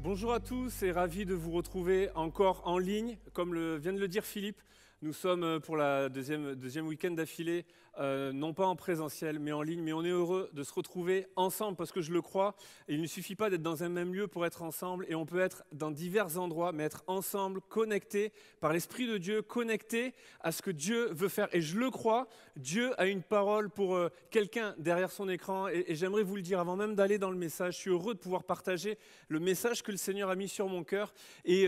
Bonjour à tous et ravi de vous retrouver encore en ligne. Comme vient de le dire Philippe, nous sommes pour la deuxième week-end d'affilée, non pas en présentiel, mais en ligne. Mais on est heureux de se retrouver ensemble parce que je le crois. Il ne suffit pas d'être dans un même lieu pour être ensemble et on peut être dans divers endroits, mais être ensemble, connectés par l'Esprit de Dieu, connectés à ce que Dieu veut faire. Et je le crois, Dieu a une parole pour quelqu'un derrière son écran et j'aimerais vous le dire avant même d'aller dans le message. Je suis heureux de pouvoir partager le message que le Seigneur a mis sur mon cœur et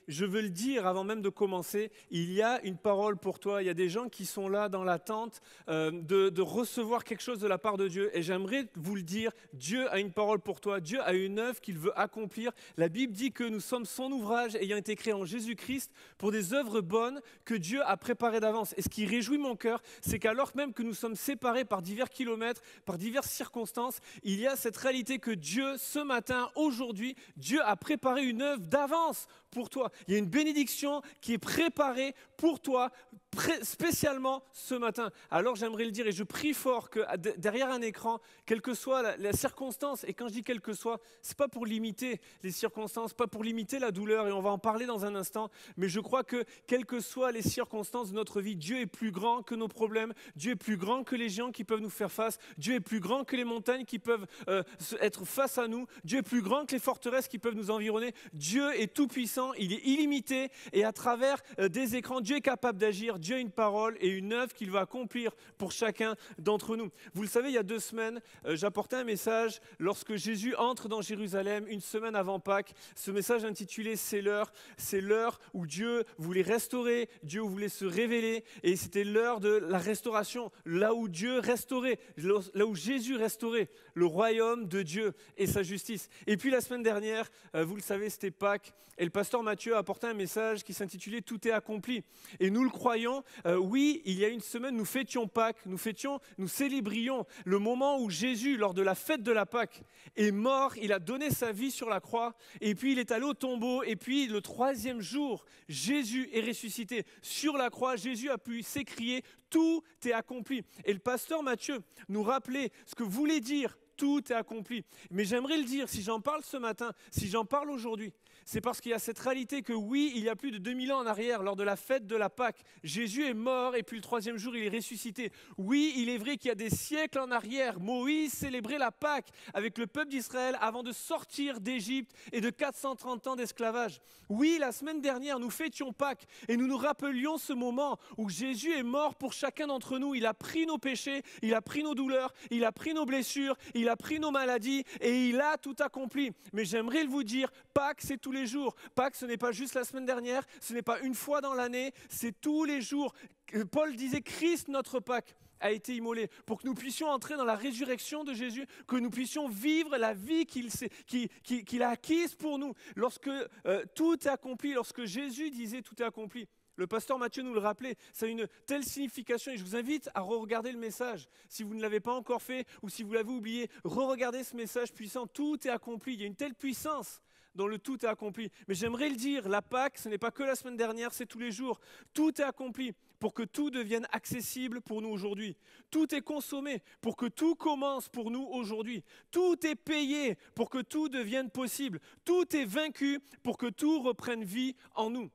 je veux le dire avant même de commencer, il y a une parole pour toi, il y a des gens qui sont là dans l'attente de recevoir quelque chose de la part de Dieu et j'aimerais vous le dire, Dieu a une parole pour toi, Dieu a une œuvre qu'il veut accomplir. La Bible dit que nous sommes son ouvrage ayant été créé en Jésus-Christ pour des œuvres bonnes que Dieu a préparées d'avance. Et ce qui réjouit mon cœur, c'est qu'alors même que nous sommes séparés par divers kilomètres, par diverses circonstances, il y a cette réalité que Dieu, ce matin, aujourd'hui, Dieu a préparé une œuvre d'avance pour toi. Il y a une bénédiction qui est préparée pour toi, spécialement ce matin. Alors j'aimerais le dire et je prie fort que derrière un écran, quelle que soit la circonstance, et quand je dis quelle que soit, c'est pas pour limiter les circonstances, pas pour limiter la douleur, et on va en parler dans un instant, mais je crois que quelles que soient les circonstances de notre vie, Dieu est plus grand que nos problèmes, Dieu est plus grand que les géants qui peuvent nous faire face, Dieu est plus grand que les montagnes qui peuvent être face à nous, Dieu est plus grand que les forteresses qui peuvent nous environner, Dieu est tout puissant, il est illimité, et à travers des écrans, Dieu est capable d'agir, Dieu a une parole et une œuvre qu'il va accomplir pour chacun d'entre nous. Vous le savez, il y a 2 semaines, j'apportais un message lorsque Jésus entre dans Jérusalem, une semaine avant Pâques. Ce message intitulé « C'est l'heure où Dieu voulait restaurer, Dieu voulait se révéler et c'était l'heure de la restauration, là où Dieu restaurait, là où Jésus restaurait le royaume de Dieu et sa justice. » Et puis la semaine dernière, vous le savez, c'était Pâques et le pasteur Mathieu a apporté un message qui s'intitulait « Tout est accompli ». Et nous le croyons, oui, il y a une semaine, nous fêtions Pâques, nous célébrions le moment où Jésus, lors de la fête de la Pâques, est mort, il a donné sa vie sur la croix, et puis il est allé au tombeau, et puis le 3e jour, Jésus est ressuscité. Sur la croix, Jésus a pu s'écrier « Tout est accompli ». Et le pasteur Mathieu nous rappelait ce que voulait dire « Tout est accompli ». Mais j'aimerais le dire, si j'en parle ce matin, si j'en parle aujourd'hui, c'est parce qu'il y a cette réalité que oui, il y a plus de 2000 ans en arrière, lors de la fête de la Pâque, Jésus est mort et puis le 3e jour, il est ressuscité. Oui, il est vrai qu'il y a des siècles en arrière, Moïse célébrait la Pâque avec le peuple d'Israël avant de sortir d'Égypte et de 430 ans d'esclavage. Oui, la semaine dernière, nous fêtions Pâques et nous nous rappelions ce moment où Jésus est mort pour chacun d'entre nous. Il a pris nos péchés, il a pris nos douleurs, il a pris nos blessures, il a pris nos maladies et il a tout accompli. Mais j'aimerais vous dire, Pâques, c'est tous les jours. Pâques, ce n'est pas juste la semaine dernière, ce n'est pas une fois dans l'année, c'est tous les jours. Paul disait, Christ, notre Pâques, a été immolé pour que nous puissions entrer dans la résurrection de Jésus, que nous puissions vivre la vie qu'il a acquise pour nous. Lorsque tout est accompli, lorsque Jésus disait tout est accompli, le pasteur Mathieu nous le rappelait, ça a une telle signification et je vous invite à re-regarder le message. Si vous ne l'avez pas encore fait ou si vous l'avez oublié, re-regardez ce message puissant, tout est accompli. Il y a une telle puissance dans le tout est accompli. Mais j'aimerais le dire, la Pâque, ce n'est pas que la semaine dernière, c'est tous les jours. Tout est accompli pour que tout devienne accessible pour nous aujourd'hui. Tout est consommé pour que tout commence pour nous aujourd'hui. Tout est payé pour que tout devienne possible. Tout est vaincu pour que tout reprenne vie en nous.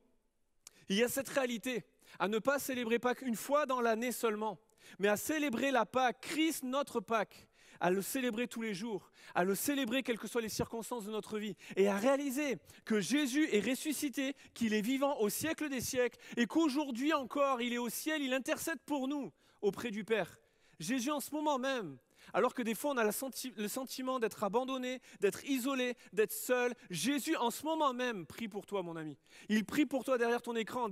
Il y a cette réalité à ne pas célébrer Pâques une fois dans l'année seulement, mais à célébrer la Pâque, Christ notre Pâque, à le célébrer tous les jours, à le célébrer quelles que soient les circonstances de notre vie et à réaliser que Jésus est ressuscité, qu'il est vivant au siècle des siècles et qu'aujourd'hui encore il est au ciel, il intercède pour nous auprès du Père. Jésus en ce moment même, alors que des fois on a le sentiment d'être abandonné, d'être isolé, d'être seul, Jésus en ce moment même prie pour toi mon ami. Il prie pour toi derrière ton écran,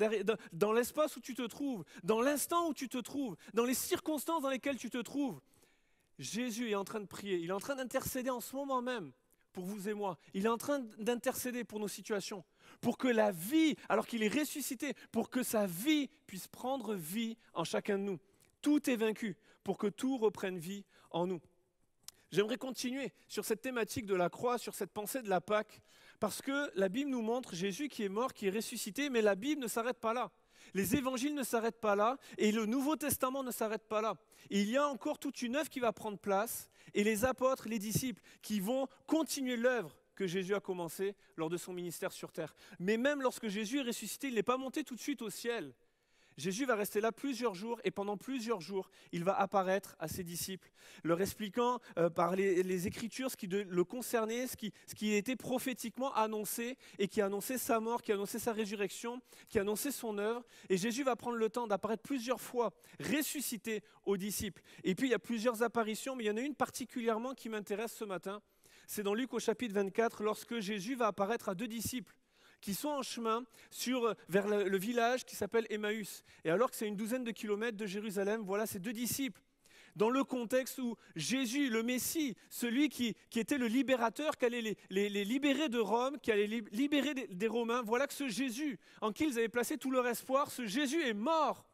dans l'espace où tu te trouves, dans l'instant où tu te trouves, dans les circonstances dans lesquelles tu te trouves. Jésus est en train de prier, il est en train d'intercéder en ce moment même pour vous et moi. Il est en train d'intercéder pour nos situations, pour que la vie, alors qu'il est ressuscité, pour que sa vie puisse prendre vie en chacun de nous. Tout est vaincu pour que tout reprenne vie en nous. J'aimerais continuer sur cette thématique de la croix, sur cette pensée de la Pâque, parce que la Bible nous montre Jésus qui est mort, qui est ressuscité, mais la Bible ne s'arrête pas là. Les évangiles ne s'arrêtent pas là et le Nouveau Testament ne s'arrête pas là. Il y a encore toute une œuvre qui va prendre place et les apôtres, les disciples qui vont continuer l'œuvre que Jésus a commencé lors de son ministère sur terre. Mais même lorsque Jésus est ressuscité, il n'est pas monté tout de suite au ciel. Jésus va rester là plusieurs jours et pendant plusieurs jours, il va apparaître à ses disciples, leur expliquant par les Écritures ce qui le concernait, ce qui était prophétiquement annoncé et qui annonçait sa mort, qui annonçait sa résurrection, qui annonçait son œuvre. Et Jésus va prendre le temps d'apparaître plusieurs fois, ressuscité aux disciples. Et puis il y a plusieurs apparitions, mais il y en a une particulièrement qui m'intéresse ce matin. C'est dans Luc au chapitre 24, lorsque Jésus va apparaître à 2 disciples qui sont en chemin vers le village qui s'appelle Emmaüs. Et alors que c'est une douzaine de kilomètres de Jérusalem, voilà ces 2 disciples. Dans le contexte où Jésus, le Messie, celui qui était le libérateur, qui allait les libérer de Rome, qui allait les libérer des Romains, voilà que ce Jésus, en qui ils avaient placé tout leur espoir, ce Jésus est mort.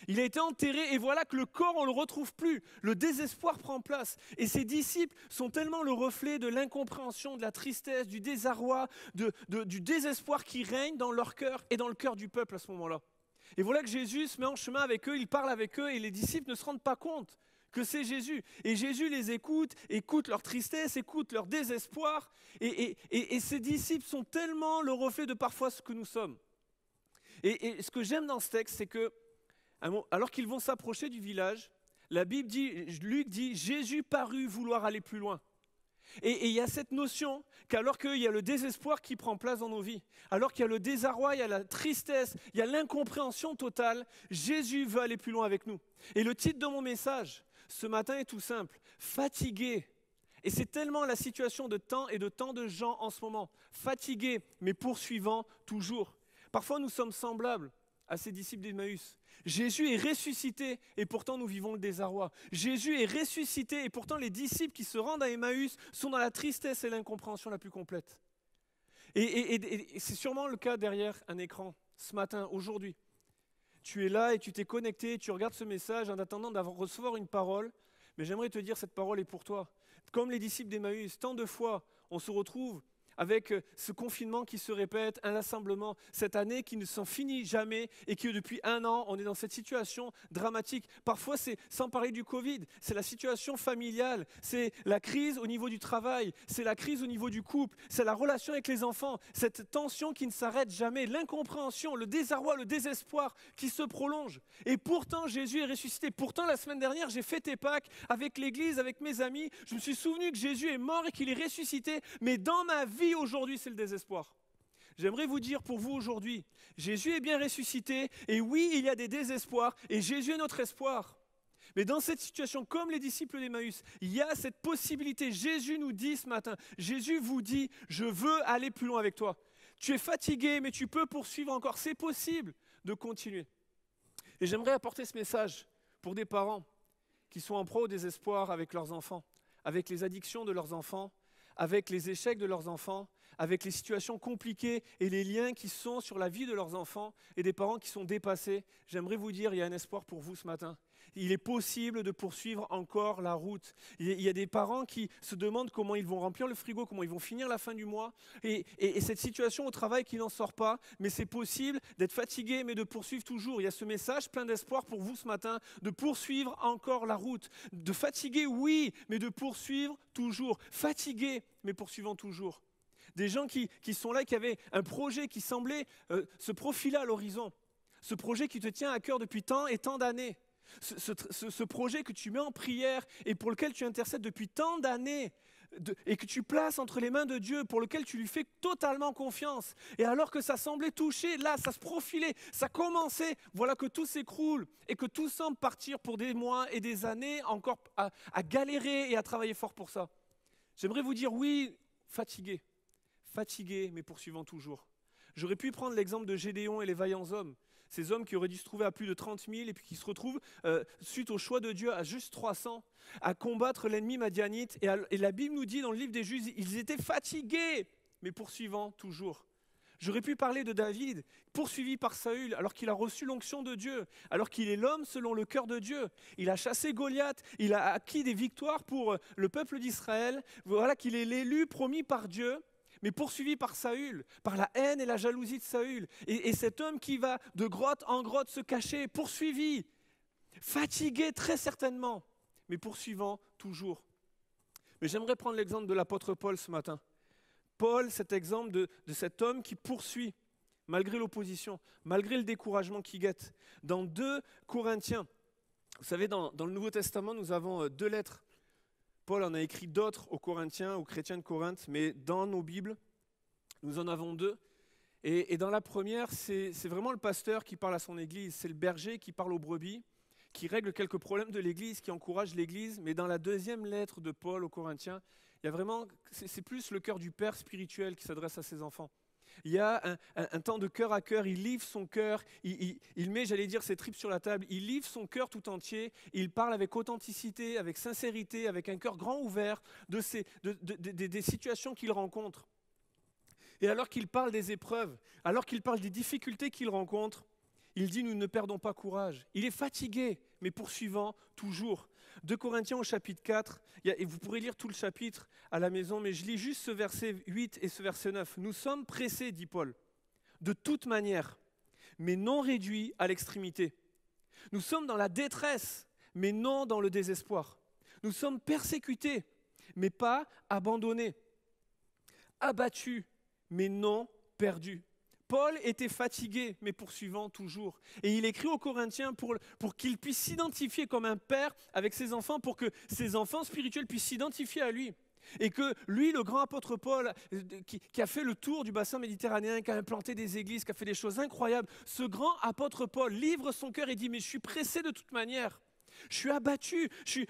Il a été enterré et voilà que le corps, on ne le retrouve plus. Le désespoir prend place. Et ces disciples sont tellement le reflet de l'incompréhension, de la tristesse, du désarroi, du désespoir qui règne dans leur cœur et dans le cœur du peuple à ce moment-là. Et voilà que Jésus se met en chemin avec eux, il parle avec eux et les disciples ne se rendent pas compte que c'est Jésus. Et Jésus les écoute leur tristesse, écoute leur désespoir. Et ces disciples sont tellement le reflet de parfois ce que nous sommes. Et ce que j'aime dans ce texte, c'est que alors qu'ils vont s'approcher du village, la Bible dit, Luc dit, Jésus parut vouloir aller plus loin. Et il y a cette notion qu'alors qu'il y a le désespoir qui prend place dans nos vies, alors qu'il y a le désarroi, il y a la tristesse, il y a l'incompréhension totale, Jésus veut aller plus loin avec nous. Et le titre de mon message ce matin est tout simple, fatigué. Et c'est tellement la situation de tant et de tant de gens en ce moment, fatigués mais poursuivant toujours. Parfois nous sommes semblables à ces disciples d'Emmaüs. Jésus est ressuscité et pourtant nous vivons le désarroi. Jésus est ressuscité et pourtant les disciples qui se rendent à Emmaüs sont dans la tristesse et l'incompréhension la plus complète. Et c'est sûrement le cas derrière un écran ce matin, aujourd'hui. Tu es là et tu t'es connecté, tu regardes ce message en attendant d'avoir recevoir une parole, mais j'aimerais te dire cette parole est pour toi. Comme les disciples d'Emmaüs, tant de fois on se retrouve avec ce confinement qui se répète, un rassemblement, cette année qui ne s'en finit jamais et que depuis 1 an, on est dans cette situation dramatique. Parfois, c'est, sans parler du Covid, c'est la situation familiale, c'est la crise au niveau du travail, c'est la crise au niveau du couple, c'est la relation avec les enfants, cette tension qui ne s'arrête jamais, l'incompréhension, le désarroi, le désespoir qui se prolonge. Et pourtant, Jésus est ressuscité. Pourtant, la semaine dernière, j'ai fêté Pâques avec l'église, avec mes amis. Je me suis souvenu que Jésus est mort et qu'il est ressuscité, mais dans ma vie, aujourd'hui, c'est le désespoir. J'aimerais vous dire pour vous aujourd'hui, Jésus est bien ressuscité et oui, il y a des désespoirs et Jésus est notre espoir. Mais dans cette situation, comme les disciples d'Emmaüs, il y a cette possibilité. Jésus nous dit ce matin, Jésus vous dit, je veux aller plus loin avec toi. Tu es fatigué, mais tu peux poursuivre encore. C'est possible de continuer. Et j'aimerais apporter ce message pour des parents qui sont en proie au désespoir avec leurs enfants, avec les addictions de leurs enfants, avec les échecs de leurs enfants, avec les situations compliquées et les liens qui sont sur la vie de leurs enfants et des parents qui sont dépassés. J'aimerais vous dire, il y a un espoir pour vous ce matin. Il est possible de poursuivre encore la route. Il y a des parents qui se demandent comment ils vont remplir le frigo, comment ils vont finir la fin du mois. Et cette situation au travail qui n'en sort pas, mais c'est possible d'être fatigué, mais de poursuivre toujours. Il y a ce message plein d'espoir pour vous ce matin, de poursuivre encore la route. De fatiguer, oui, mais de poursuivre toujours. Fatigué, mais poursuivant toujours. Des gens qui sont là, qui avaient un projet qui semblait se profiler à l'horizon. Ce projet qui te tient à cœur depuis tant et tant d'années. Ce projet que tu mets en prière et pour lequel tu intercèdes depuis tant d'années et que tu places entre les mains de Dieu, pour lequel tu lui fais totalement confiance. Et alors que ça semblait toucher, là, ça se profilait, ça commençait, voilà que tout s'écroule et que tout semble partir pour des mois et des années encore à galérer et à travailler fort pour ça. J'aimerais vous dire, oui, fatigué, mais poursuivant toujours. J'aurais pu prendre l'exemple de Gédéon et les vaillants hommes. Ces hommes qui auraient dû se trouver à plus de 30 000 et puis qui se retrouvent, suite au choix de Dieu, à juste 300, à combattre l'ennemi madianite. Et la Bible nous dit dans le livre des Juges, ils étaient fatigués, mais poursuivant toujours. J'aurais pu parler de David, poursuivi par Saül, alors qu'il a reçu l'onction de Dieu, alors qu'il est l'homme selon le cœur de Dieu. Il a chassé Goliath, il a acquis des victoires pour le peuple d'Israël. Voilà qu'il est l'élu promis par Dieu, mais poursuivi par Saül, par la haine et la jalousie de Saül. Et cet homme qui va de grotte en grotte se cacher, poursuivi, fatigué très certainement, mais poursuivant toujours. Mais j'aimerais prendre l'exemple de l'apôtre Paul ce matin. Paul, cet exemple de cet homme qui poursuit, malgré l'opposition, malgré le découragement qui guette. Dans 2 Corinthiens, vous savez, dans le Nouveau Testament, nous avons 2 lettres. Paul en a écrit d'autres aux Corinthiens, aux chrétiens de Corinthe, mais dans nos Bibles, nous en avons 2. Et dans la première, c'est vraiment le pasteur qui parle à son église, c'est le berger qui parle aux brebis, qui règle quelques problèmes de l'église, qui encourage l'église. Mais dans la 2e lettre de Paul aux Corinthiens, il y a vraiment, c'est plus le cœur du père spirituel qui s'adresse à ses enfants. Il y a un temps de cœur à cœur, il livre son cœur, il met, j'allais dire, ses tripes sur la table, il livre son cœur tout entier, il parle avec authenticité, avec sincérité, avec un cœur grand ouvert des situations qu'il rencontre. Et alors qu'il parle des épreuves, alors qu'il parle des difficultés qu'il rencontre, il dit « Nous ne perdons pas courage ». Il est fatigué, mais poursuivant toujours. 2 Corinthiens au chapitre 4, et vous pourrez lire tout le chapitre à la maison, mais je lis juste ce verset 8 et ce verset 9. « Nous sommes pressés, dit Paul, de toute manière, mais non réduits à l'extrémité. Nous sommes dans la détresse, mais non dans le désespoir. Nous sommes persécutés, mais pas abandonnés. Abattus, mais non perdus. » Paul était fatigué, mais poursuivant toujours. Et il écrit aux Corinthiens pour qu'il puisse s'identifier comme un père avec ses enfants, pour que ses enfants spirituels puissent s'identifier à lui. Et que lui, le grand apôtre Paul, qui a fait le tour du bassin méditerranéen, qui a implanté des églises, qui a fait des choses incroyables, ce grand apôtre Paul livre son cœur et dit « Mais je suis pressé de toute manière. Je suis abattu, je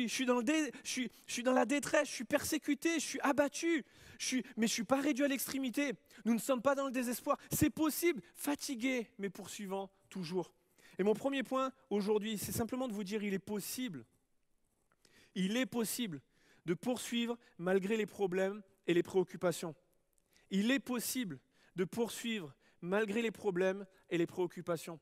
suis dans la détresse, je suis persécuté, je suis abattu, mais je ne suis pas réduit à l'extrémité. Nous ne sommes pas dans le désespoir. C'est possible, fatigué, mais poursuivant toujours. » Et mon premier point aujourd'hui, c'est simplement de vous dire, il est possible de poursuivre malgré les problèmes et les préoccupations. Il est possible de poursuivre malgré les problèmes et les préoccupations.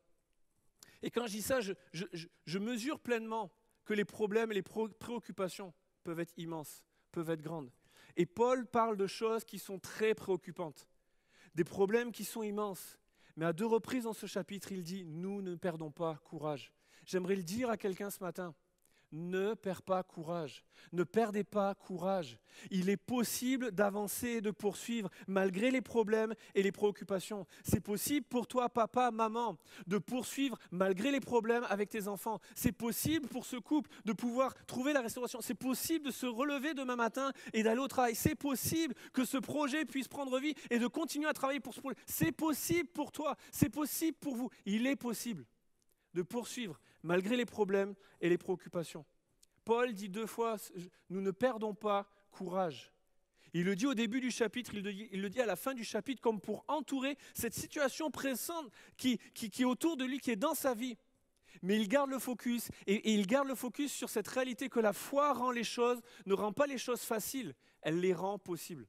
Et quand je dis ça, je mesure pleinement que les problèmes et les préoccupations peuvent être immenses, peuvent être grandes. Et Paul parle de choses qui sont très préoccupantes, des problèmes qui sont immenses. Mais à 2 reprises dans ce chapitre, il dit « Nous ne perdons pas courage ». J'aimerais le dire à quelqu'un ce matin. Ne perds pas courage, ne perdez pas courage. Il est possible d'avancer et de poursuivre malgré les problèmes et les préoccupations. C'est possible pour toi, papa, maman, de poursuivre malgré les problèmes avec tes enfants. C'est possible pour ce couple de pouvoir trouver la restauration. C'est possible de se relever demain matin et d'aller au travail. C'est possible que ce projet puisse prendre vie et de continuer à travailler pour ce projet. C'est possible pour toi, c'est possible pour vous. Il est possible de poursuivre malgré les problèmes et les préoccupations. Paul dit 2 fois, nous ne perdons pas courage. Il le dit au début du chapitre, il le dit à la fin du chapitre, comme pour entourer cette situation pressante qui est autour de lui, qui est dans sa vie. Mais il garde le focus, et il garde le focus sur cette réalité que la foi ne rend pas les choses faciles, elle les rend possibles.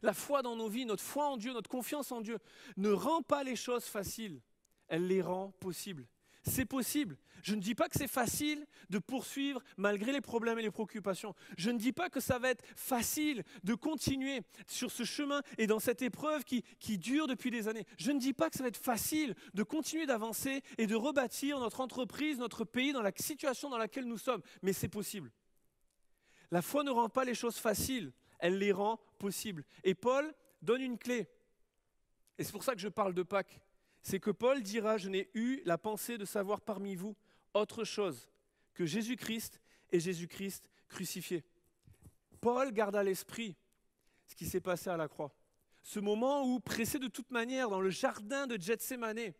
La foi dans nos vies, notre foi en Dieu, notre confiance en Dieu, ne rend pas les choses faciles, elle les rend possibles. C'est possible. Je ne dis pas que c'est facile de poursuivre malgré les problèmes et les préoccupations. Je ne dis pas que ça va être facile de continuer sur ce chemin et dans cette épreuve qui dure depuis des années. Je ne dis pas que ça va être facile de continuer d'avancer et de rebâtir notre entreprise, notre pays dans la situation dans laquelle nous sommes. Mais c'est possible. La foi ne rend pas les choses faciles, elle les rend possibles. Et Paul donne une clé. Et c'est pour ça que je parle de Pâques. C'est que Paul dira « Je n'ai eu la pensée de savoir parmi vous autre chose que Jésus-Christ et Jésus-Christ crucifié. » Paul garde à l'esprit ce qui s'est passé à la croix. Ce moment où, pressé de toute manière dans le jardin de Gethsémanée,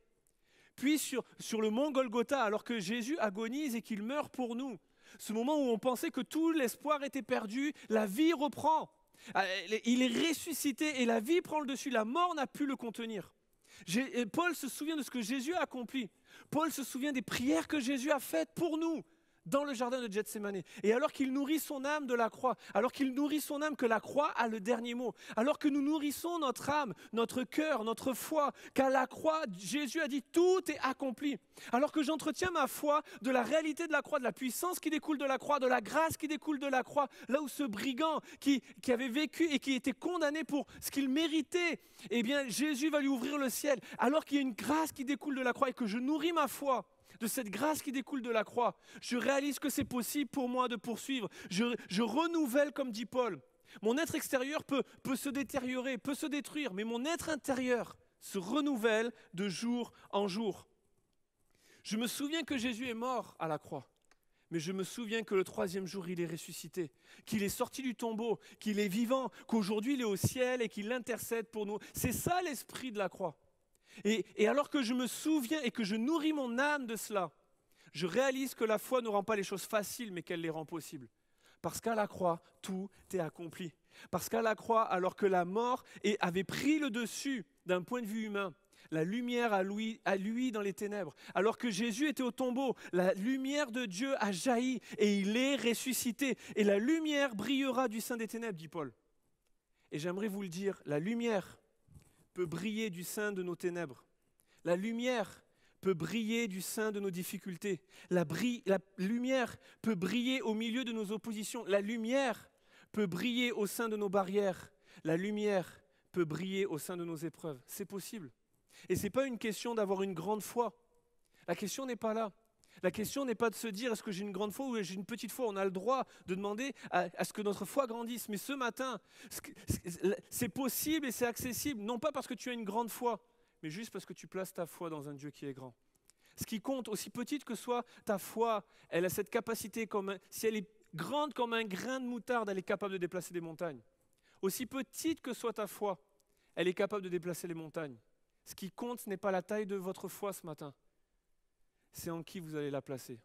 puis sur le mont Golgotha, alors que Jésus agonise et qu'il meurt pour nous, ce moment où on pensait que tout l'espoir était perdu, la vie reprend. Il est ressuscité et la vie prend le dessus, la mort n'a pu le contenir. Paul se souvient de ce que Jésus a accompli. Paul se souvient des prières que Jésus a faites pour nous dans le jardin de Gethsémanée. Et alors qu'il nourrit son âme de la croix, alors qu'il nourrit son âme que la croix a le dernier mot, alors que nous nourrissons notre âme, notre cœur, notre foi, qu'à la croix, Jésus a dit tout est accompli. Alors que j'entretiens ma foi de la réalité de la croix, de la puissance qui découle de la croix, de la grâce qui découle de la croix, là où ce brigand qui avait vécu et qui était condamné pour ce qu'il méritait, eh bien Jésus va lui ouvrir le ciel. Alors qu'il y a une grâce qui découle de la croix et que je nourris ma foi de cette grâce qui découle de la croix, je réalise que c'est possible pour moi de poursuivre. Je renouvelle, comme dit Paul, Mon être extérieur peut se détériorer, peut se détruire, mais mon être intérieur se renouvelle de jour en jour. Je me souviens que Jésus est mort à la croix, mais je me souviens que le 3e jour, il est ressuscité, qu'il est sorti du tombeau, qu'il est vivant, qu'aujourd'hui, il est au ciel et qu'il intercède pour nous. C'est ça l'esprit de la croix. Et alors que je me souviens et que je nourris mon âme de cela, je réalise que la foi ne rend pas les choses faciles, mais qu'elle les rend possibles. Parce qu'à la croix, tout est accompli. Parce qu'à la croix, alors que la mort avait pris le dessus d'un point de vue humain, la lumière a lui dans les ténèbres. Alors que Jésus était au tombeau, la lumière de Dieu a jailli et il est ressuscité. Et la lumière brillera du sein des ténèbres, dit Paul. Et j'aimerais vous le dire, la lumière peut briller du sein de nos ténèbres. La lumière peut briller du sein de nos difficultés. La lumière peut briller au milieu de nos oppositions. La lumière peut briller au sein de nos barrières. La lumière peut briller au sein de nos épreuves. C'est possible. Et ce n'est pas une question d'avoir une grande foi. La question n'est pas là. La question n'est pas de se dire est-ce que j'ai une grande foi ou j'ai une petite foi. On a le droit de demander à ce que notre foi grandisse. Mais ce matin, c'est possible et c'est accessible. Non pas parce que tu as une grande foi, mais juste parce que tu places ta foi dans un Dieu qui est grand. Ce qui compte, aussi petite que soit ta foi, elle a cette capacité, si elle est grande comme un grain de moutarde, elle est capable de déplacer des montagnes. Aussi petite que soit ta foi, elle est capable de déplacer les montagnes. Ce qui compte, ce n'est pas la taille de votre foi ce matin, c'est en qui vous allez la placer.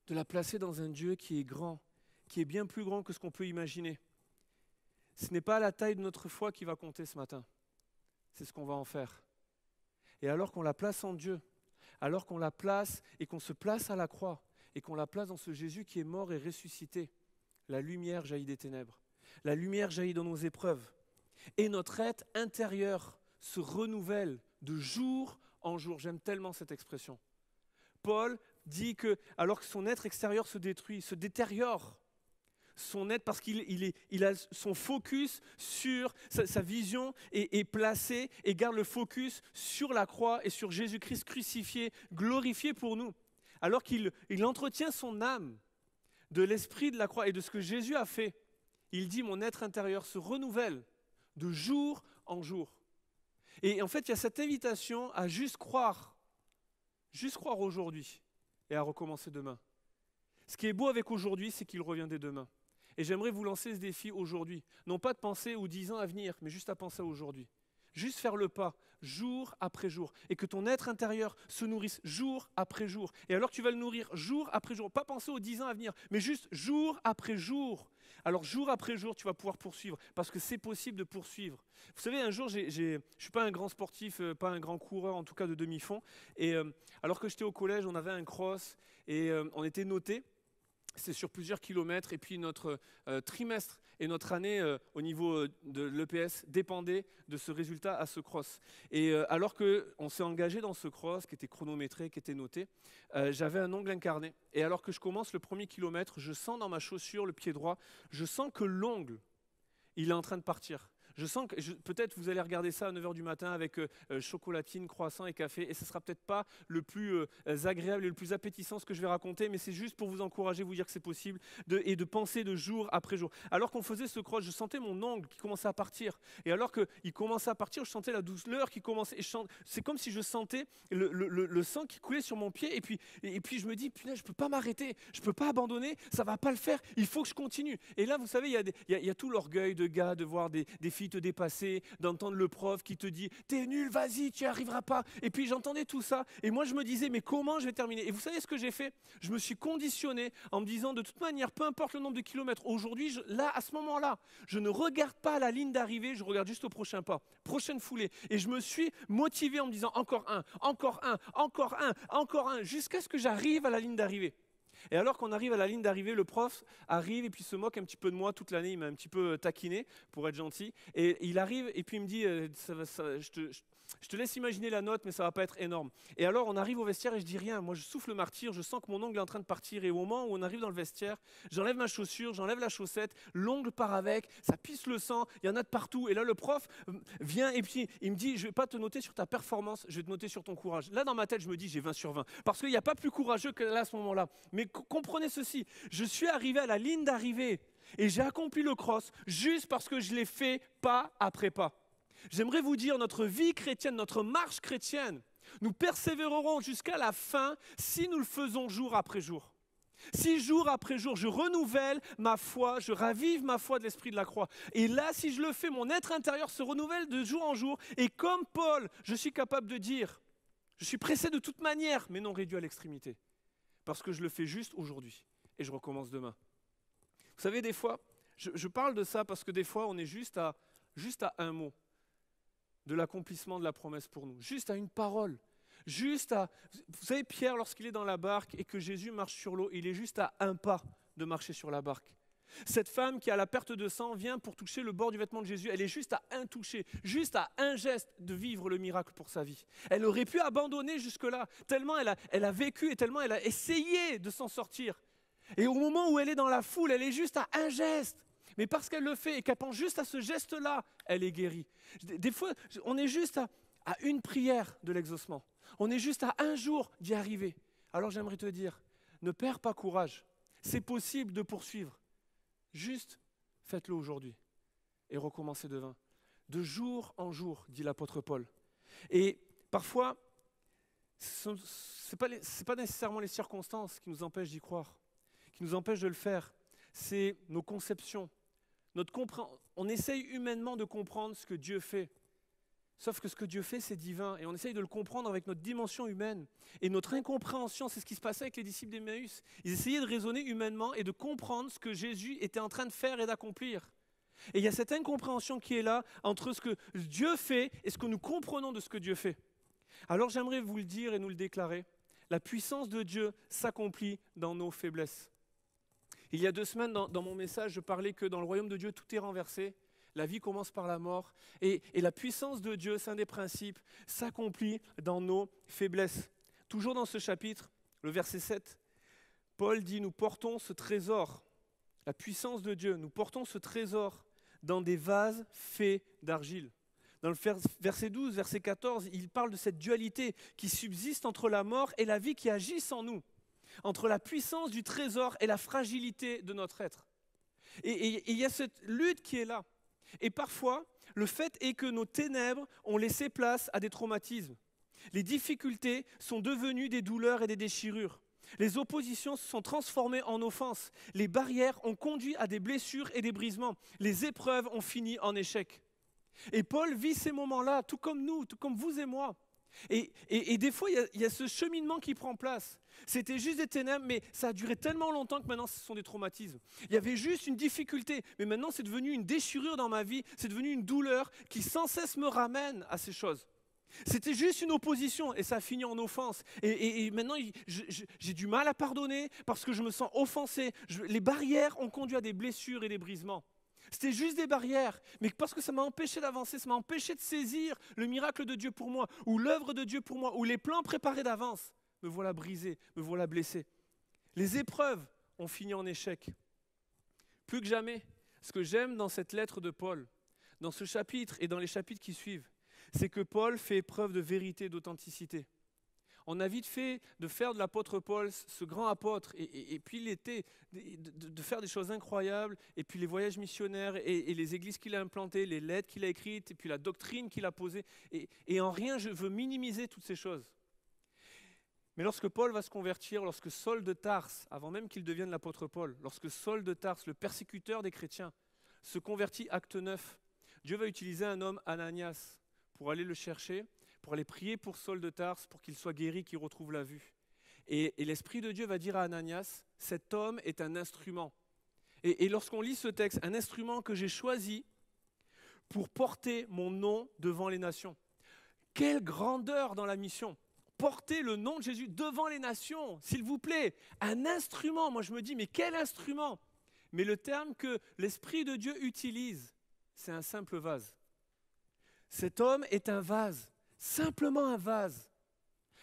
De la placer dans un Dieu qui est grand, qui est bien plus grand que ce qu'on peut imaginer. Ce n'est pas la taille de notre foi qui va compter ce matin, c'est ce qu'on va en faire. Et alors qu'on la place en Dieu, alors qu'on la place et qu'on se place à la croix, et qu'on la place dans ce Jésus qui est mort et ressuscité, la lumière jaillit des ténèbres. La lumière jaillit dans nos épreuves. Et notre être intérieur se renouvelle de jour en jour. J'aime tellement cette expression. Paul dit que, alors que son être extérieur se détruit, se détériore, son être, parce qu'il a son focus sur sa vision est placée et garde le focus sur la croix et sur Jésus-Christ crucifié, glorifié pour nous. Alors qu'il entretient son âme de l'esprit de la croix et de ce que Jésus a fait, il dit mon être intérieur se renouvelle de jour en jour. Et en fait, il y a cette invitation à juste croire aujourd'hui et à recommencer demain. Ce qui est beau avec aujourd'hui, c'est qu'il revient dès demain. Et j'aimerais vous lancer ce défi aujourd'hui. Non pas de penser aux 10 ans à venir, mais juste à penser à aujourd'hui. Juste faire le pas, jour après jour. Et que ton être intérieur se nourrisse jour après jour. Et alors tu vas le nourrir jour après jour. Pas penser aux 10 ans à venir, mais juste jour après jour. Alors jour après jour, tu vas pouvoir poursuivre. Parce que c'est possible de poursuivre. Vous savez, un jour, je ne suis pas un grand sportif, pas un grand coureur, en tout cas de demi-fond. Et alors que j'étais au collège, on avait un cross et on était noté. C'est sur plusieurs kilomètres et puis notre trimestre et notre année au niveau de l'EPS dépendait de ce résultat à ce cross. Et alors qu'on s'est engagé dans ce cross qui était chronométré, qui était noté, j'avais un ongle incarné. Et alors que je commence le premier kilomètre, je sens dans ma chaussure, le pied droit, je sens que l'ongle, il est en train de partir. Je sens que, peut-être vous allez regarder ça à 9h du matin avec chocolatine, croissant et café, et ce ne sera peut-être pas le plus agréable et le plus appétissant ce que je vais raconter, mais c'est juste pour vous encourager, vous dire que c'est possible, et de penser de jour après jour. Alors qu'on faisait ce cross, je sentais mon ongle qui commençait à partir, et alors qu'il commençait à partir, je sentais la douleur qui commençait, c'est comme si je sentais le sang qui coulait sur mon pied, et puis je me dis, punaise, je ne peux pas m'arrêter, je ne peux pas abandonner, ça ne va pas le faire, il faut que je continue. Et là, vous savez, il y a tout l'orgueil de gars, de voir des filles te dépasser, d'entendre le prof qui te dit « t'es nul, vas-y, tu n'y arriveras pas ». Et puis j'entendais tout ça et moi je me disais « mais comment je vais terminer ?» Et vous savez ce que j'ai fait ? Je me suis conditionné en me disant de toute manière, peu importe le nombre de kilomètres, aujourd'hui, là, à ce moment-là, je ne regarde pas la ligne d'arrivée, je regarde juste au prochain pas, prochaine foulée. Et je me suis motivé en me disant encore un, encore un, encore un, encore un, jusqu'à ce que j'arrive à la ligne d'arrivée. Et alors qu'on arrive à la ligne d'arrivée, le prof arrive et puis se moque un petit peu de moi toute l'année. Il m'a un petit peu taquiné pour être gentil. Et il arrive et puis il me dit je te laisse imaginer la note, mais ça ne va pas être énorme. Et alors on arrive au vestiaire et je dis rien. Moi je souffle le martyr, je sens que mon ongle est en train de partir. Et au moment où on arrive dans le vestiaire, j'enlève ma chaussure, j'enlève la chaussette, l'ongle part avec, ça pisse le sang, il y en a de partout. Et là le prof vient et puis il me dit je ne vais pas te noter sur ta performance, je vais te noter sur ton courage. Là dans ma tête je me dis j'ai 20 sur 20. Parce qu'il n'y a pas plus courageux que là à ce moment-là. Mais comprenez ceci, je suis arrivé à la ligne d'arrivée. Et j'ai accompli le cross juste parce que je l'ai fait pas après pas. J'aimerais vous dire, notre vie chrétienne, notre marche chrétienne, nous persévérerons jusqu'à la fin si nous le faisons jour après jour. Si jour après jour, je renouvelle ma foi, je ravive ma foi de l'esprit de la croix. Et là, si je le fais, mon être intérieur se renouvelle de jour en jour. Et comme Paul, je suis capable de dire, je suis pressé de toute manière, mais non réduit à l'extrémité. Parce que je le fais juste aujourd'hui et je recommence demain. Vous savez, des fois, je parle de ça parce que des fois, on est juste à un mot de l'accomplissement de la promesse pour nous. Juste à une parole. Vous savez, Pierre, lorsqu'il est dans la barque et que Jésus marche sur l'eau, il est juste à un pas de marcher sur la barque. Cette femme qui a la perte de sang vient pour toucher le bord du vêtement de Jésus. Elle est juste à un toucher, juste à un geste de vivre le miracle pour sa vie. Elle aurait pu abandonner jusque-là, tellement elle a vécu et tellement elle a essayé de s'en sortir. Et au moment où elle est dans la foule, elle est juste à un geste. Mais parce qu'elle le fait et qu'elle pense juste à ce geste-là, elle est guérie. Des fois, on est juste à une prière de l'exaucement. On est juste à un jour d'y arriver. Alors j'aimerais te dire, ne perds pas courage. C'est possible de poursuivre. Juste faites-le aujourd'hui et recommencez demain. De jour en jour, dit l'apôtre Paul. Et parfois, ce n'est pas nécessairement les circonstances qui nous empêchent d'y croire, qui nous empêchent de le faire. C'est nos conceptions. On essaye humainement de comprendre ce que Dieu fait. Sauf que ce que Dieu fait, c'est divin. Et on essaye de le comprendre avec notre dimension humaine. Et notre incompréhension, c'est ce qui se passait avec les disciples d'Emmaüs. Ils essayaient de raisonner humainement et de comprendre ce que Jésus était en train de faire et d'accomplir. Et il y a cette incompréhension qui est là entre ce que Dieu fait et ce que nous comprenons de ce que Dieu fait. Alors j'aimerais vous le dire et nous le déclarer. La puissance de Dieu s'accomplit dans nos faiblesses. Il y a 2 semaines, dans mon message, je parlais que dans le royaume de Dieu, tout est renversé. La vie commence par la mort. Et la puissance de Dieu, c'est un des principes, s'accomplit dans nos faiblesses. Toujours dans ce chapitre, le verset 7, Paul dit, nous portons ce trésor, la puissance de Dieu, nous portons ce trésor dans des vases faits d'argile. Dans le verset 12, verset 14, il parle de cette dualité qui subsiste entre la mort et la vie qui agissent en nous, entre la puissance du trésor et la fragilité de notre être. Et il y a cette lutte qui est là. Et parfois, le fait est que nos ténèbres ont laissé place à des traumatismes. Les difficultés sont devenues des douleurs et des déchirures. Les oppositions se sont transformées en offenses. Les barrières ont conduit à des blessures et des brisements. Les épreuves ont fini en échec. Et Paul vit ces moments-là, tout comme nous, tout comme vous et moi. Et des fois, il y a ce cheminement qui prend place. C'était juste des ténèbres, mais ça a duré tellement longtemps que maintenant, ce sont des traumatismes. Il y avait juste une difficulté, mais maintenant, c'est devenu une déchirure dans ma vie. C'est devenu une douleur qui sans cesse me ramène à ces choses. C'était juste une opposition et ça a fini en offense. Et maintenant, j'ai du mal à pardonner parce que je me sens offensé. Les barrières ont conduit à des blessures et des brisements. C'était juste des barrières, mais parce que ça m'a empêché d'avancer, ça m'a empêché de saisir le miracle de Dieu pour moi, ou l'œuvre de Dieu pour moi, ou les plans préparés d'avance. Me voilà brisé, me voilà blessé. Les épreuves ont fini en échec. Plus que jamais, ce que j'aime dans cette lettre de Paul, dans ce chapitre et dans les chapitres qui suivent, c'est que Paul fait preuve de vérité et d'authenticité. On a vite fait de faire de l'apôtre Paul ce grand apôtre, et puis il était de faire des choses incroyables, et puis les voyages missionnaires, et les églises qu'il a implantées, les lettres qu'il a écrites, et puis la doctrine qu'il a posée, et en rien je veux minimiser toutes ces choses. Mais lorsque Paul va se convertir, lorsque Saul de Tarse, avant même qu'il devienne l'apôtre Paul, lorsque Saul de Tarse, le persécuteur des chrétiens, se convertit, acte 9, Dieu va utiliser un homme, Ananias, pour aller le chercher, pour aller prier pour Saul de Tarse, pour qu'il soit guéri, qu'il retrouve la vue. Et l'Esprit de Dieu va dire à Ananias, cet homme est un instrument. Et lorsqu'on lit ce texte, un instrument que j'ai choisi pour porter mon nom devant les nations. Quelle grandeur dans la mission! Porter le nom de Jésus devant les nations, s'il vous plaît. Un instrument, moi je me dis, mais quel instrument! Mais le terme que l'Esprit de Dieu utilise, c'est un simple vase. Cet homme est un vase. Simplement un vase.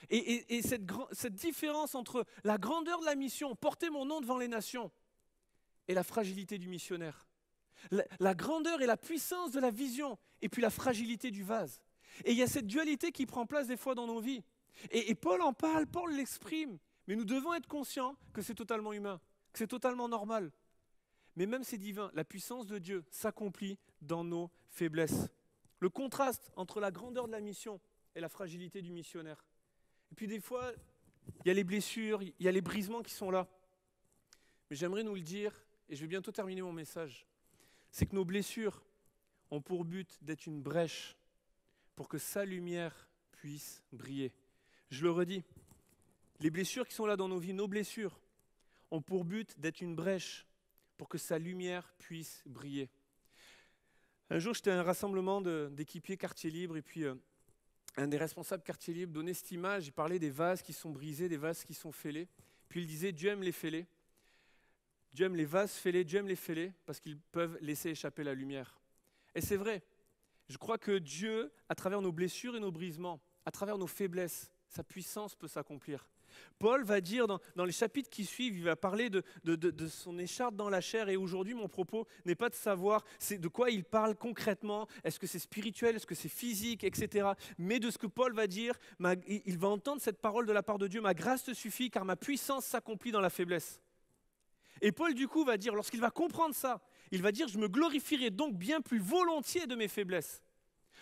Et cette différence entre la grandeur de la mission, porter mon nom devant les nations, et la fragilité du missionnaire. La grandeur et la puissance de la vision, et puis la fragilité du vase. Et il y a cette dualité qui prend place des fois dans nos vies. Et Paul en parle, Paul l'exprime, mais nous devons être conscients que c'est totalement humain, que c'est totalement normal. Mais même c'est divin, la puissance de Dieu s'accomplit dans nos faiblesses. Le contraste entre la grandeur de la mission et la fragilité du missionnaire. Et puis des fois, il y a les blessures, il y a les brisements qui sont là. Mais j'aimerais nous le dire, et je vais bientôt terminer mon message, c'est que nos blessures ont pour but d'être une brèche pour que sa lumière puisse briller. Je le redis, les blessures qui sont là dans nos vies, nos blessures, ont pour but d'être une brèche pour que sa lumière puisse briller. Un jour, j'étais à un rassemblement d'équipiers quartier libre, et puis un des responsables quartier libre donnait cette image, il parlait des vases qui sont brisés, des vases qui sont fêlés, puis il disait « Dieu aime les fêlés ». Dieu aime les vases fêlés, Dieu aime les fêlés parce qu'ils peuvent laisser échapper la lumière. Et c'est vrai, je crois que Dieu, à travers nos blessures et nos brisements, à travers nos faiblesses, sa puissance peut s'accomplir. Paul va dire dans les chapitres qui suivent, il va parler de son écharpe dans la chair, et aujourd'hui mon propos n'est pas de savoir de quoi il parle concrètement, est-ce que c'est spirituel, est-ce que c'est physique, etc. Mais de ce que Paul va dire, il va entendre cette parole de la part de Dieu, ma grâce te suffit car ma puissance s'accomplit dans la faiblesse. Et Paul, du coup, va dire, lorsqu'il va comprendre ça, il va dire, je me glorifierai donc bien plus volontiers de mes faiblesses.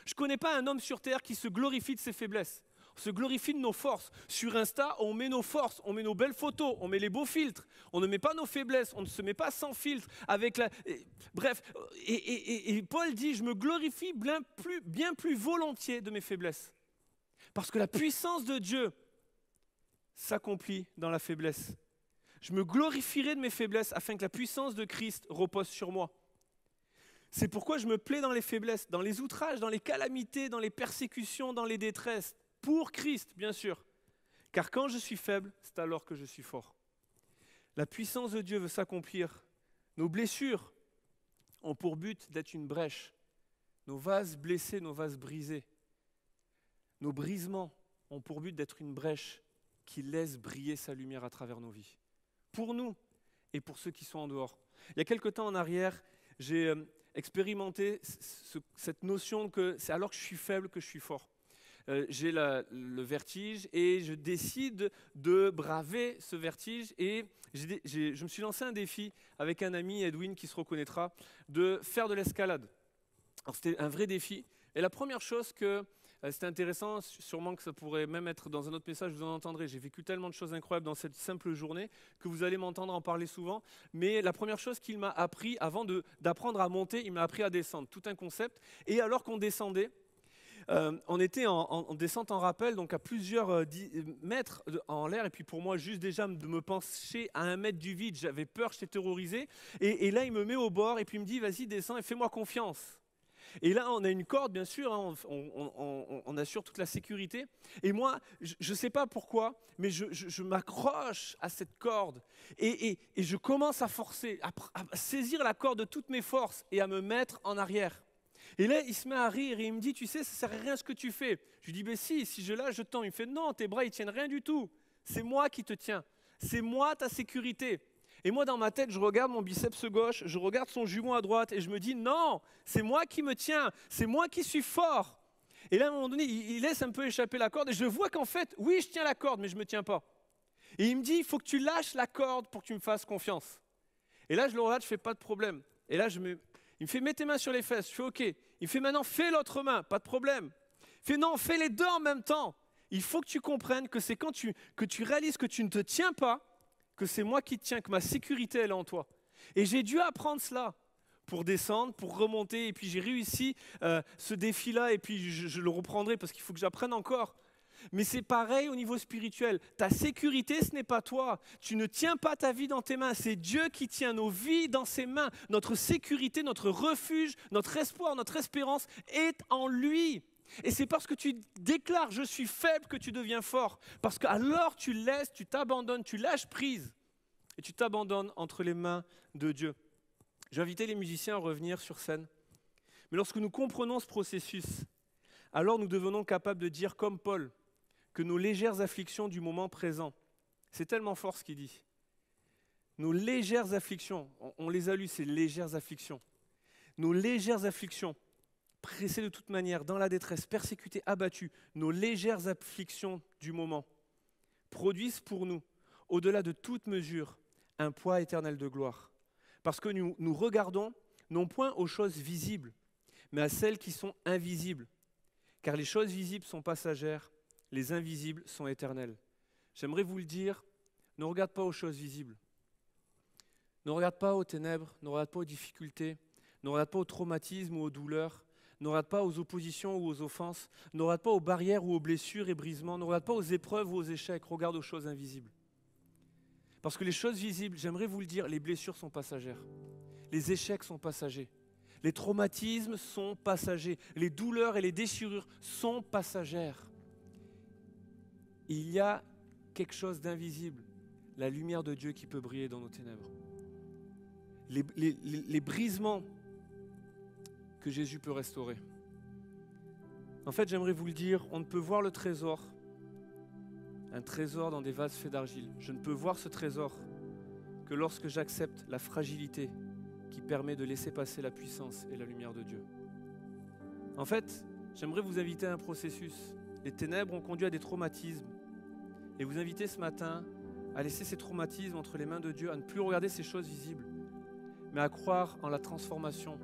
Je ne connais pas un homme sur terre qui se glorifie de ses faiblesses. On se glorifie de nos forces. Sur Insta, on met nos forces, on met nos belles photos, on met les beaux filtres. On ne met pas nos faiblesses, on ne se met pas sans filtre. Bref, et Paul dit, je me glorifie bien plus volontiers de mes faiblesses. Parce que la puissance de Dieu s'accomplit dans la faiblesse. Je me glorifierai de mes faiblesses afin que la puissance de Christ repose sur moi. C'est pourquoi je me plais dans les faiblesses, dans les outrages, dans les calamités, dans les persécutions, dans les détresses, pour Christ, bien sûr. Car quand je suis faible, c'est alors que je suis fort. La puissance de Dieu veut s'accomplir. Nos blessures ont pour but d'être une brèche. Nos vases blessés, nos vases brisés. Nos brisements ont pour but d'être une brèche qui laisse briller sa lumière à travers nos vies. Pour nous et pour ceux qui sont en dehors. Il y a quelque temps en arrière, j'ai expérimenté cette notion que c'est alors que je suis faible que je suis fort. J'ai le vertige et je décide de braver ce vertige, et je me suis lancé un défi avec un ami, Edwin, qui se reconnaîtra, de faire de l'escalade. Alors c'était un vrai défi, et la première chose que c'était intéressant, sûrement que ça pourrait même être dans un autre message, vous en entendrez. J'ai vécu tellement de choses incroyables dans cette simple journée que vous allez m'entendre en parler souvent. Mais la première chose qu'il m'a appris, avant d'apprendre à monter, il m'a appris à descendre. Tout un concept. Et alors qu'on descendait, on était en descente en rappel, donc à plusieurs mètres en l'air. Et puis pour moi, juste déjà de me pencher à 1 mètre du vide, j'avais peur, j'étais terrorisé. Et là, il me met au bord et puis il me dit, vas-y, descends et fais-moi confiance. Et là, on a une corde, bien sûr, hein, on assure toute la sécurité. Et moi, je ne sais pas pourquoi, mais je m'accroche à cette corde et je commence à forcer, à saisir la corde de toutes mes forces et à me mettre en arrière. Et là, il se met à rire et il me dit, tu sais, ça ne sert à rien ce que tu fais. Je lui dis, ben si je lâche, je tends. Il me fait, non, tes bras, ils ne tiennent rien du tout. C'est moi qui te tiens. C'est moi ta sécurité. Et moi, dans ma tête, je regarde mon biceps gauche, je regarde son jumeau à droite et je me dis, non, c'est moi qui me tiens, c'est moi qui suis fort. Et là, à un moment donné, il laisse un peu échapper la corde et je vois qu'en fait, oui, je tiens la corde, mais je ne me tiens pas. Et il me dit, il faut que tu lâches la corde pour que tu me fasses confiance. Et là, je le regarde, je ne fais pas de problème. Et là, il me fait, mets tes mains sur les fesses. Je fais, OK. Il me fait, maintenant, fais l'autre main, pas de problème. Il fait, non, fais les deux en même temps. Il faut que tu comprennes que c'est quand que tu réalises que tu ne te tiens pas, que c'est moi qui te tiens, que ma sécurité, elle est en toi. Et j'ai dû apprendre cela pour descendre, pour remonter. Et puis j'ai réussi ce défi-là, et puis je le reprendrai parce qu'il faut que j'apprenne encore. Mais c'est pareil au niveau spirituel. Ta sécurité, ce n'est pas toi. Tu ne tiens pas ta vie dans tes mains. C'est Dieu qui tient nos vies dans ses mains. Notre sécurité, notre refuge, notre espoir, notre espérance est en lui. Et c'est parce que tu déclares « je suis faible » que tu deviens fort. Parce qu'alors tu laisses, tu t'abandonnes, tu lâches prise. Et tu t'abandonnes entre les mains de Dieu. J'ai invité les musiciens à revenir sur scène. Mais lorsque nous comprenons ce processus, alors nous devenons capables de dire comme Paul, que nos légères afflictions du moment présent, c'est tellement fort ce qu'il dit. Nos légères afflictions, on les a lues, ces légères afflictions. Nos légères afflictions, pressés de toute manière, dans la détresse, persécutés, abattus, nos légères afflictions du moment produisent pour nous, au-delà de toute mesure, un poids éternel de gloire. Parce que nous regardons non point aux choses visibles, mais à celles qui sont invisibles. Car les choses visibles sont passagères, les invisibles sont éternelles. J'aimerais vous le dire, ne regarde pas aux choses visibles. Ne regarde pas aux ténèbres, ne regarde pas aux difficultés, ne regarde pas aux traumatismes ou aux douleurs, ne regarde pas aux oppositions ou aux offenses, ne regarde pas aux barrières ou aux blessures et brisements, ne regarde pas aux épreuves ou aux échecs, regarde aux choses invisibles. Parce que les choses visibles, j'aimerais vous le dire, les blessures sont passagères, les échecs sont passagers, les traumatismes sont passagers, les douleurs et les déchirures sont passagères. Il y a quelque chose d'invisible, la lumière de Dieu qui peut briller dans nos ténèbres. Les brisements que Jésus peut restaurer. En fait, j'aimerais vous le dire, on ne peut voir le trésor, un trésor dans des vases faits d'argile. Je ne peux voir ce trésor que lorsque j'accepte la fragilité qui permet de laisser passer la puissance et la lumière de Dieu. En fait, j'aimerais vous inviter à un processus. Les ténèbres ont conduit à des traumatismes. Et vous inviter ce matin à laisser ces traumatismes entre les mains de Dieu, à ne plus regarder ces choses visibles, mais à croire en la transformation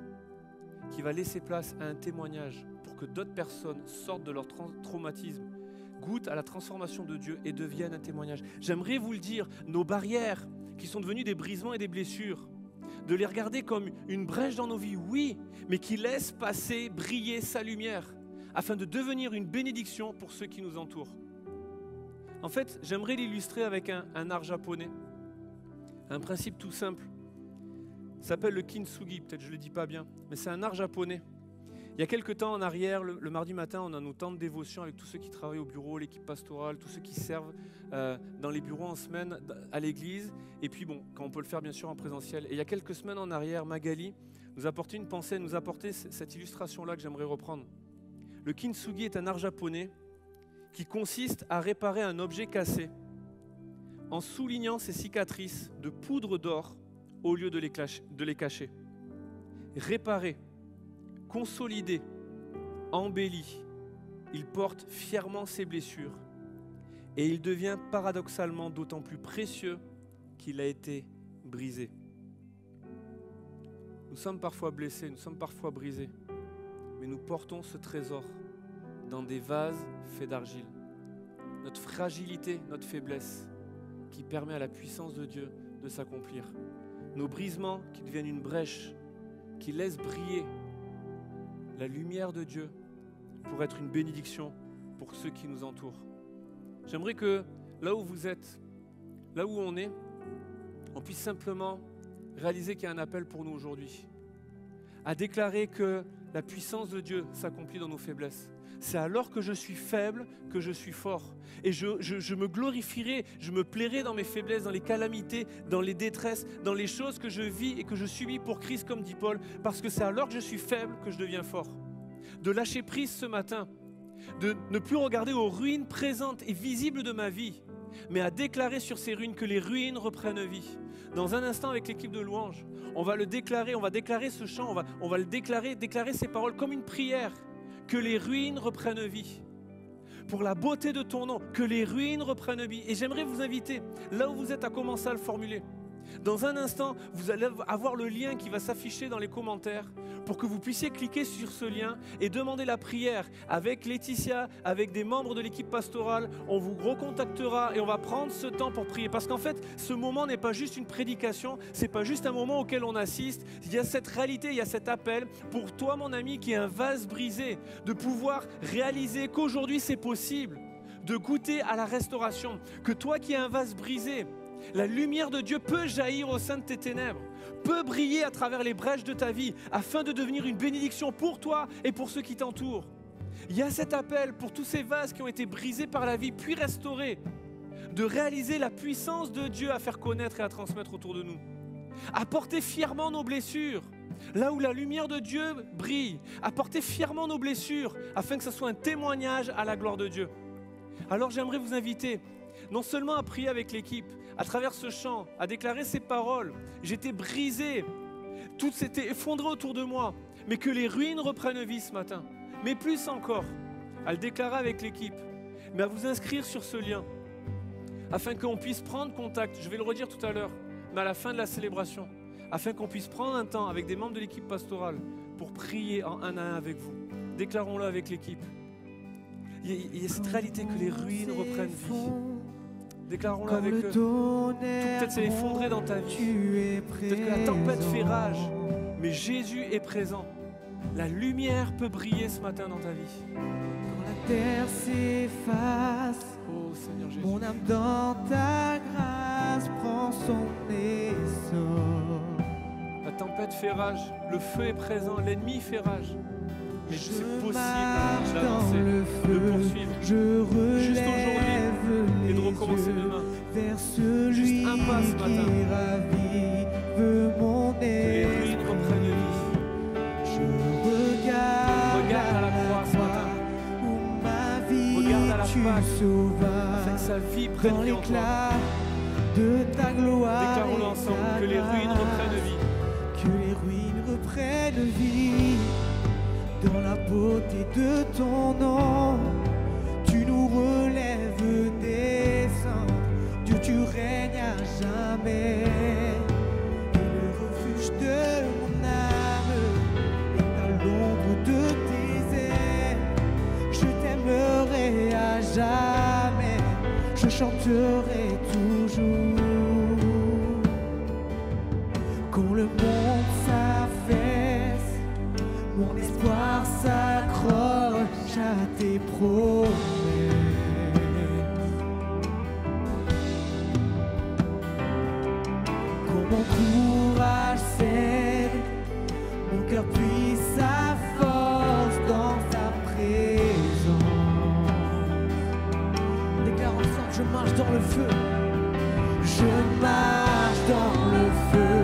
qui va laisser place à un témoignage pour que d'autres personnes sortent de leur traumatisme, goûtent à la transformation de Dieu et deviennent un témoignage. J'aimerais vous le dire, nos barrières qui sont devenues des brisements et des blessures, de les regarder comme une brèche dans nos vies, oui, mais qui laisse passer, briller sa lumière, afin de devenir une bénédiction pour ceux qui nous entourent. En fait, j'aimerais l'illustrer avec un art japonais, un principe tout simple. Ça s'appelle le kintsugi, peut-être je ne le dis pas bien, mais c'est un art japonais. Il y a quelques temps en arrière, le mardi matin, on a nos temps de dévotion avec tous ceux qui travaillent au bureau, l'équipe pastorale, tous ceux qui servent dans les bureaux en semaine à l'église. Et puis bon, quand on peut le faire bien sûr en présentiel. Et il y a quelques semaines en arrière, Magali nous a apporté une pensée, nous a apporté cette illustration-là que j'aimerais reprendre. Le kintsugi est un art japonais qui consiste à réparer un objet cassé en soulignant ses cicatrices de poudre d'or au lieu de les cacher. Réparer, consolider, embelli, il porte fièrement ses blessures et il devient paradoxalement d'autant plus précieux qu'il a été brisé. Nous sommes parfois blessés, nous sommes parfois brisés, mais nous portons ce trésor dans des vases faits d'argile. Notre fragilité, notre faiblesse, qui permet à la puissance de Dieu de s'accomplir. Nos brisements qui deviennent une brèche, qui laissent briller la lumière de Dieu pour être une bénédiction pour ceux qui nous entourent. J'aimerais que là où vous êtes, là où on est, on puisse simplement réaliser qu'il y a un appel pour nous aujourd'hui, à déclarer que la puissance de Dieu s'accomplit dans nos faiblesses. C'est alors que je suis faible que je suis fort. Et je me glorifierai, je me plairai dans mes faiblesses, dans les calamités, dans les détresses, dans les choses que je vis et que je subis pour Christ, comme dit Paul, parce que c'est alors que je suis faible que je deviens fort. De lâcher prise ce matin, de ne plus regarder aux ruines présentes et visibles de ma vie, mais à déclarer sur ces ruines que les ruines reprennent vie. Dans un instant avec l'équipe de louange, on va le déclarer, on va déclarer ce chant, on va le déclarer ces paroles comme une prière. Que les ruines reprennent vie. Pour la beauté de ton nom, que les ruines reprennent vie. Et j'aimerais vous inviter, là où vous êtes, à commencer à le formuler. Dans un instant, vous allez avoir le lien qui va s'afficher dans les commentaires pour que vous puissiez cliquer sur ce lien et demander la prière avec Laetitia, avec des membres de l'équipe pastorale. On vous recontactera et on va prendre ce temps pour prier. Parce qu'en fait, ce moment n'est pas juste une prédication, c'est pas juste un moment auquel on assiste. Il y a cette réalité, il y a cet appel pour toi, mon ami, qui est un vase brisé, de pouvoir réaliser qu'aujourd'hui c'est possible, de goûter à la restauration. Que toi qui es un vase brisé, la lumière de Dieu peut jaillir au sein de tes ténèbres, peut briller à travers les brèches de ta vie afin de devenir une bénédiction pour toi et pour ceux qui t'entourent. Il y a cet appel pour tous ces vases qui ont été brisés par la vie puis restaurés, de réaliser la puissance de Dieu à faire connaître et à transmettre autour de nous. À porter fièrement nos blessures, là où la lumière de Dieu brille, à porter fièrement nos blessures afin que ce soit un témoignage à la gloire de Dieu. Alors j'aimerais vous inviter non seulement à prier avec l'équipe, à travers ce chant, à déclarer ces paroles. J'étais brisé, tout s'était effondré autour de moi, mais que les ruines reprennent vie ce matin. Mais plus encore, à le déclarer avec l'équipe, mais à vous inscrire sur ce lien, afin qu'on puisse prendre contact, je vais le redire tout à l'heure, mais à la fin de la célébration, afin qu'on puisse prendre un temps avec des membres de l'équipe pastorale pour prier en un à un avec vous. Déclarons-le avec l'équipe. Il y a cette réalité que les ruines reprennent vie. Déclarons-le avec eux. Tout peut-être s'est effondré dans ta vie. Peut-être que la tempête fait rage, mais Jésus est présent. La lumière peut briller ce matin dans ta vie. Quand la terre s'efface, Oh Seigneur Jésus. mon âme dans ta grâce prend son essor. La tempête fait rage, le feu est présent, l'ennemi fait rage. Mais c'est possible d'avancer, de poursuivre, juste aujourd'hui et de recommencer demain. Vers celui Juste un pas ce matin. qui ravive mon Que les ruines esprit. reprennent vie. Je regarde à la croix ce matin. où ma vie Regarde à la tu croix, sauvas. Afin que sa vie prenne Dans vie en toi. l'éclat de ta gloire. Déclarons-le et ensemble, ta que les ruines grâce. reprennent vie. Que les ruines reprennent vie. Dans la beauté de ton nom, tu nous relèves des cendres. Dieu, tu règnes à jamais. Et le refuge de mon âme est à l'ombre de tes ailes. Je t'aimerai à jamais, je chanterai toujours. Quand le monde s'affaisse, mon espoir s'accroche à tes promesses. Quand mon courage cède, mon cœur puise sa force dans ta présence. Déclare ensemble, je marche dans le feu. Je marche dans le feu.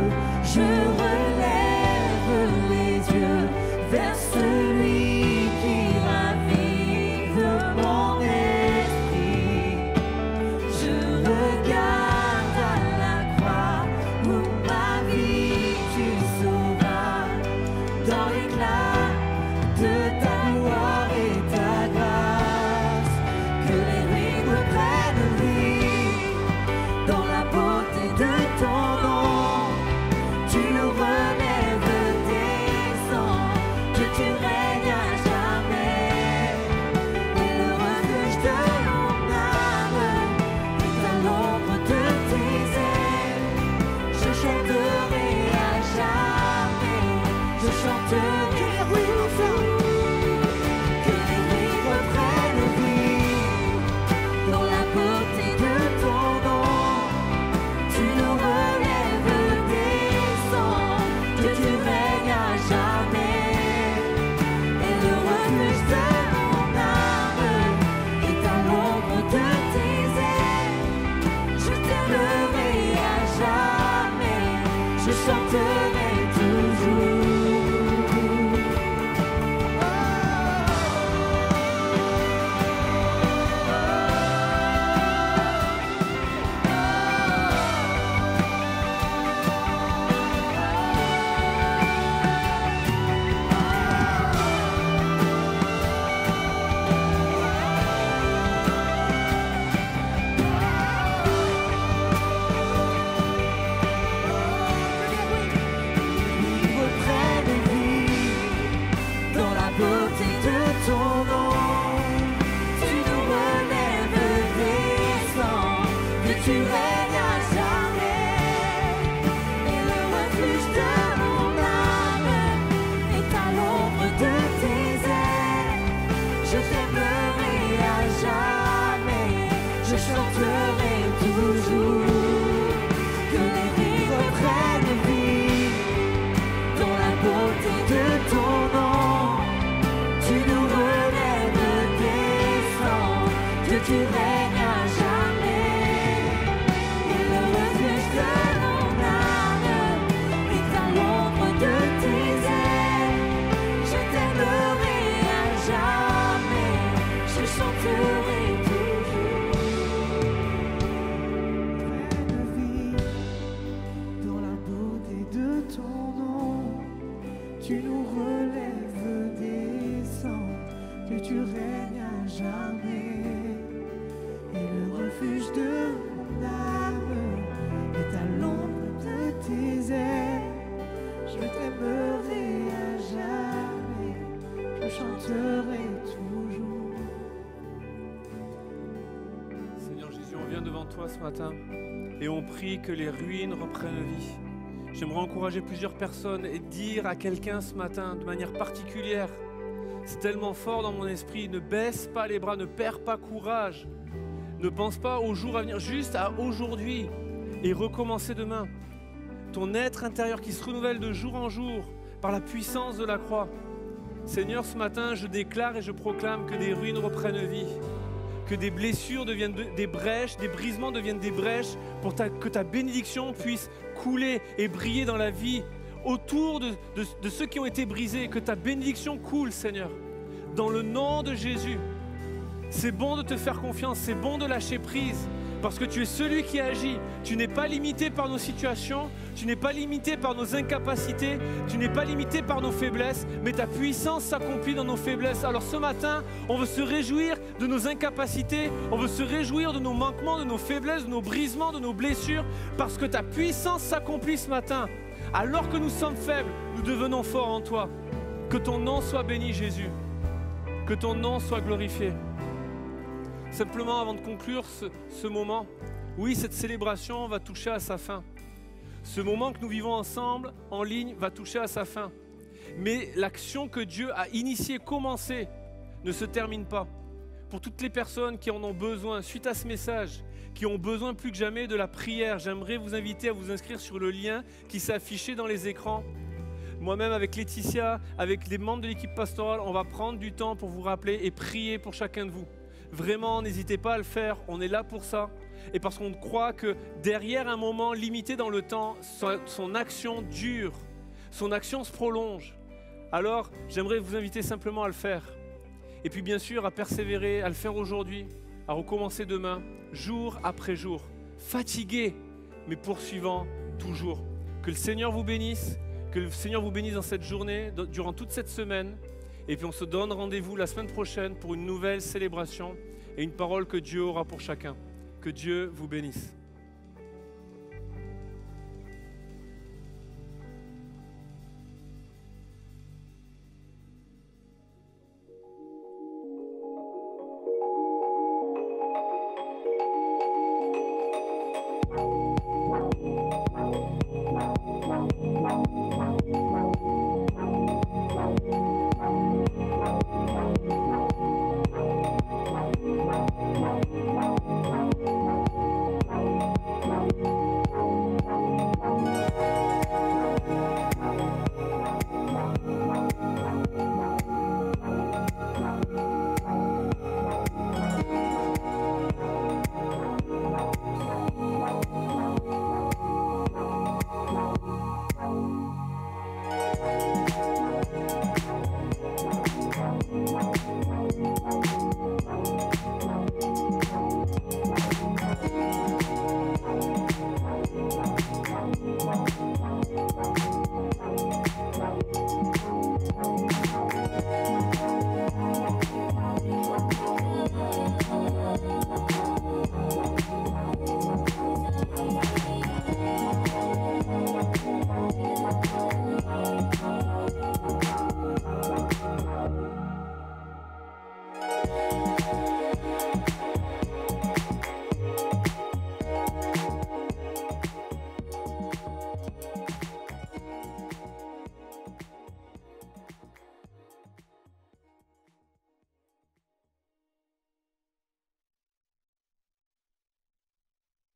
Je relève les yeux vers celui qui ravive mon esprit. Je regarde à la croix où ma vie tu sauvas. Dans l'éclat de ta gloire et ta grâce, que les ruines reprennent vie. Dans la beauté de ton nom, tu nous relèves des cendres. Dieu, tu règnes à jamais. Et le refuge de mon âme est à l'ombre de tes ailes. Je chanterai à jamais, je chanterai. Que les ruines reprennent vie. Dans la beauté de ton nom, tu nous relèves des cendres. Dieu, tu règnes à jamais. Et le refuge de mon âme est à l'ombre de tes ailes. Je t'aimerai à jamais, je chanterai toujours. Reprennent vie dans la beauté de ton nom. Tu nous relèves des cendres, que tu règnes à jamais. Et le refuge de mon âme est à l'ombre de tes ailes. Je t'aimerai à jamais, je chanterai toujours. Que les ruines reprennent vie. Dans la beauté de ton nom, tu nous relèves des cendres. Dieu, tu règnes à jamais. Et le refuge de mon âme est à l'ombre de tes ailes. Je t'aimerai à jamais, je chanterai toujours. Pleine vie. Dans la beauté de ton nom, tu nous relèves des cendres. Que tu règnes à jamais. Et le refuge de mon âme est à l'ombre de tes ailes. chanterai toujours. Seigneur Jésus, on vient devant toi ce matin et on prie que les ruines reprennent vie. J'aimerais encourager plusieurs personnes et dire à quelqu'un ce matin de manière particulière, c'est tellement fort dans mon esprit, ne baisse pas les bras, ne perds pas courage, ne pense pas au jour à venir, juste à aujourd'hui et recommencer demain. Ton être intérieur qui se renouvelle de jour en jour par la puissance de la croix. Seigneur, ce matin, je déclare et je proclame que des ruines reprennent vie, que des blessures deviennent des brèches, des brisements deviennent des brèches pour que ta bénédiction puisse couler et briller dans la vie autour de ceux qui ont été brisés, que ta bénédiction coule, Seigneur, dans le nom de Jésus. C'est bon de te faire confiance, c'est bon de lâcher prise, parce que tu es celui qui agit. Tu n'es pas limité par nos situations, tu n'es pas limité par nos incapacités, tu n'es pas limité par nos faiblesses, mais ta puissance s'accomplit dans nos faiblesses. Alors ce matin, on veut se réjouir de nos incapacités, on veut se réjouir de nos manquements, de nos faiblesses, de nos brisements, de nos blessures, parce que ta puissance s'accomplit ce matin. Alors que nous sommes faibles, nous devenons forts en toi. Que ton nom soit béni, Jésus. Que ton nom soit glorifié. Simplement, avant de conclure ce moment, oui, cette célébration va toucher à sa fin. Ce moment que nous vivons ensemble, en ligne, va toucher à sa fin. Mais l'action que Dieu a initiée, commencée, ne se termine pas. Pour toutes les personnes qui en ont besoin, suite à ce message, qui ont besoin plus que jamais de la prière, j'aimerais vous inviter à vous inscrire sur le lien qui s'est affiché dans les écrans. Moi-même, avec Laetitia, avec les membres de l'équipe pastorale, on va prendre du temps pour vous rappeler et prier pour chacun de vous. Vraiment, n'hésitez pas à le faire, on est là pour ça. Et parce qu'on croit que derrière un moment limité dans le temps, son action dure, son action se prolonge. Alors, j'aimerais vous inviter simplement à le faire. Et puis bien sûr, à persévérer, à le faire aujourd'hui, à recommencer demain, jour après jour. Fatigué, mais poursuivant toujours. Que le Seigneur vous bénisse, que le Seigneur vous bénisse dans cette journée, durant toute cette semaine. Et puis on se donne rendez-vous la semaine prochaine pour une nouvelle célébration et une parole que Dieu aura pour chacun. Que Dieu vous bénisse.